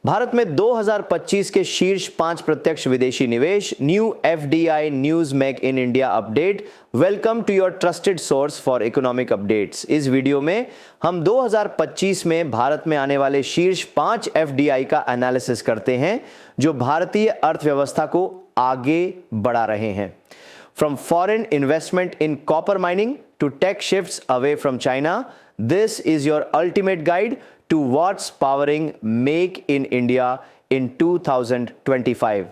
भारत में 2025 के शीर्ष 5 प्रत्यक्ष विदेशी निवेश, new FDI news make in India update. Welcome to your trusted source for economic updates. इस वीडियो में हम 2025 में भारत में आने वाले शीर्ष 5 एफडीआई का एनालिसिस करते हैं जो भारतीय अर्थव्यवस्था को आगे बढ़ा रहे हैं। From foreign investment in copper mining to tech shifts away from China, this is your ultimate guide to what's powering Make in India in 2025.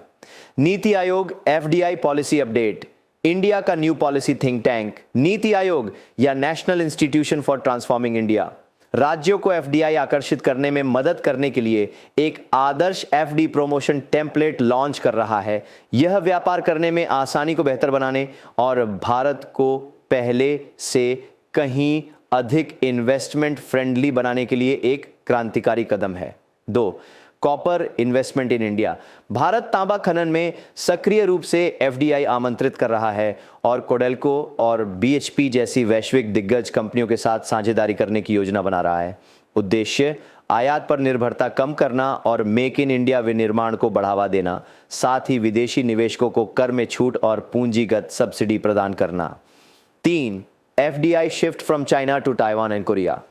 NITI Aayog FDI policy update, India का new policy think tank. NITI Aayog या national institution for transforming India राज्यों को FDI आकर्षित करने में मदद करने के लिए एक आदर्श एफडी प्रमोशन टेम्पलेट लॉन्च कर रहा है। यह व्यापार करने में आसानी को बेहतर बनाने और भारत को पहले से कहीं अधिक इन्वेस्टमेंट फ्रेंडली बनाने के लिए एक क्रांतिकारी कदम है। 2. Copper investment in India. Bharat तांबा खनन में सक्रिय रूप से एफडीआई आमंत्रित कर रहा है और कोडेल्को और बीएचपी जैसी वैश्विक दिग्गज कंपनियों के साथ साझेदारी करने की योजना बना रहा है। उद्देश्य आयात पर निर्भरता कम करना और मेक इन इंडिया विनिर्माण को बढ़ावा देना, साथ ही विदेशी निवेशकों को कर में छूट और पूंजीगत सब्सिडी प्रदान करना। 3. FDI shift from China to Taiwan and Korea.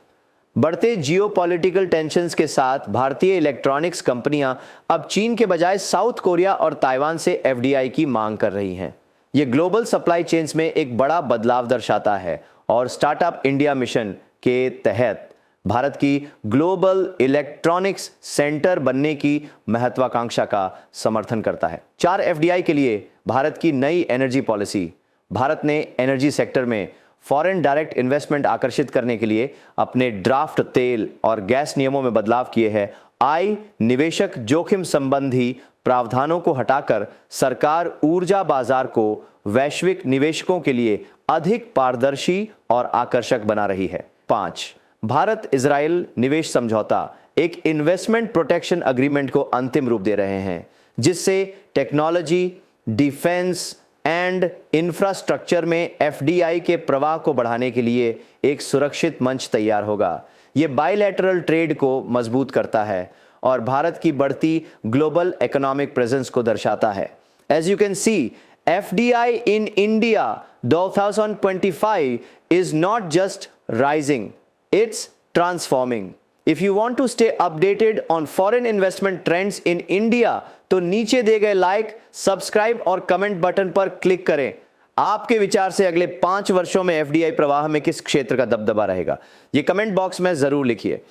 बढ़ते जियोपॉलिटिकल टेंशन्स के साथ भारतीय इलेक्ट्रॉनिक्स कंपनियां अब चीन के बजाय साउथ कोरिया और ताइवान से एफडीआई की मांग कर रही हैं। यह ग्लोबल सप्लाई चेन्स में एक बड़ा बदलाव दर्शाता है और स्टार्टअप इंडिया मिशन के तहत भारत की ग्लोबल इलेक्ट्रॉनिक्स सेंटर बनने की महत्वाकांक्षा का समर्थन करता है। 4. एफडीआई के लिए भारत की नई एनर्जी पॉलिसी। भारत ने एनर्जी सेक्टर में फॉरेन डायरेक्ट इन्वेस्टमेंट आकर्षित करने के लिए अपने ड्राफ्ट तेल और गैस नियमों में बदलाव किए हैं। आय निवेशक जोखिम संबंधी प्रावधानों को हटाकर सरकार ऊर्जा बाजार को वैश्विक निवेशकों के लिए अधिक पारदर्शी और आकर्षक बना रही है। 5. भारत इजराइल निवेश समझौता एक इन्वेस्टमेंट प्रोटेक्शन अग्रीमेंट को अंतिम रूप दे रहे हैं, जिससे टेक्नोलॉजी, डिफेंस एंड इंफ्रास्ट्रक्चर में एफडीआई के प्रवाह को बढ़ाने के लिए एक सुरक्षित मंच तैयार होगा। यह बायलैटरल ट्रेड को मजबूत करता है और भारत की बढ़ती ग्लोबल इकोनॉमिक प्रेजेंस को दर्शाता है। As you can see, FDI in India 2025 is not just rising, it's transforming. If you want to stay updated on foreign investment trends in India, तो नीचे दिए गए लाइक, सब्सक्राइब और कमेंट बटन पर click करें। आपके विचार से अगले 5 वर्षों में एफडीआई प्रवाह में किस क्षेत्र का दबदबा रहेगा, ये कमेंट बॉक्स में जरूर लिखिए।